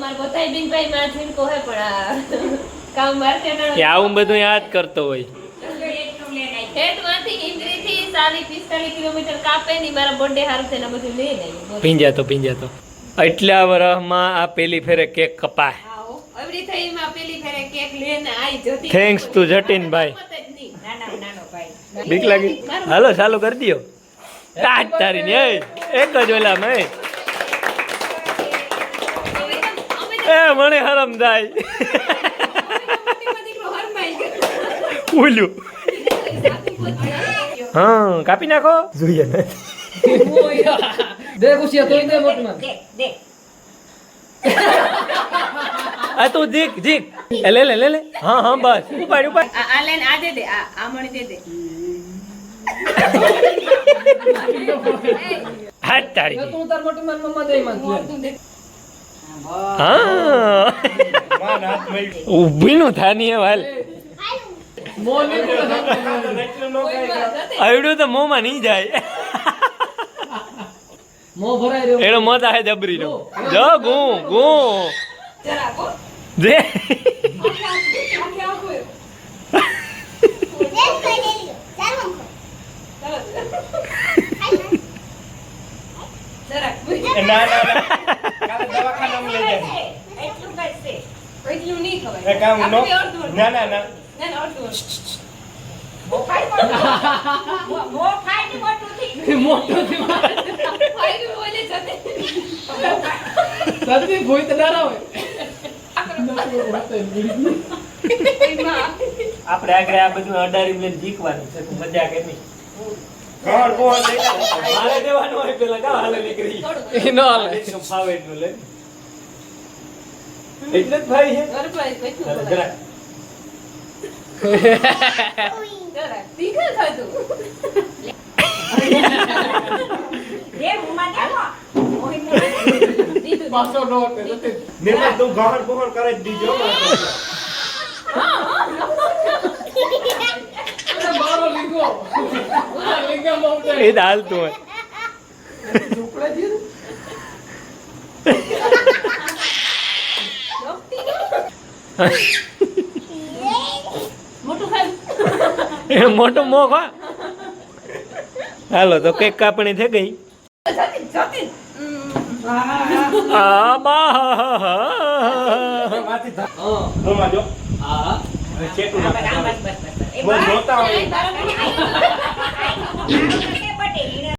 અમાર બધાય બેન ભાઈ માં જીનકો હે પણ કામ મારતે ના કે આવું બધું યાદ કરતો હોય હેડમાંથી ઇન્દ્રીથી 40-45 કિલોમીટર કાપે ની મારા બર્થડે હારું થઈને બધું લઈને આવી પીંજા તો એટલા વર્ષમાં આ પેલી ફેરે કેક કપાય આવો એવડી થઈ માં પેલી ફેરે કેક લઈને આઈ જતી થેન્ક્સ ટુ જતીનભાઈ નાનો ભાઈ બીક લાગી હાલો ચાલુ કરી દયો તાજ તારી ને એક જ ઓલા મે એ મને હરમ જાય ઉલ્યું હા કાપી નાખો જોઈએ ને દે ખુશિયા તો દે મોટી માં દે આ તું જીક લે હા બસ ઉપાડ આ લેન આ દે આ મણી દે હાથ તારી તું તાર મોટી માં મમ્મા દે માં હા ઊભી નું થાની હે વાલ આવડ્યું તો મોંમાં નહીં જાય મો ભરાઈ રહ્યો એનો મત આવે જબરી નો જો ગુ જે ના કાલે દવાખાનામાં લઈ જાય એટલું કઈ છે એટલું નહીં ખબર એ કામ નો ના ના મો ખાઈ ની મોટું થી મોટો થી ખાઈ બોલે જતે સદી ભોઈ તો ડરા હોય આપણે આગળ આ બધું અડારી લઈને જીકવાનું છે તું મજા કે નહીં કોણ મારે દેવાનું હોય પેલા કા હાલે નીકળી એ નો હાલે એકદમ ફાવે એટલું લે એટલે જ ભાઈ છે સરપ્રાઈઝ કઈતું જરા જરા તીખા ખાધું દે મુમાં દેવો પાછો નોટ નિર્મલ તું ગહણ બહણ કરે દીજો મારો લીગો લીગા મોટે એ દાલ તું હોય ઝુકડા જી મોટું ખાધું એ મોટો મોખ હાલો તો કેક કાપણી થઈ ગઈ જતી આ બા હા જો હા ચેટું બસ જોતા હોય બસ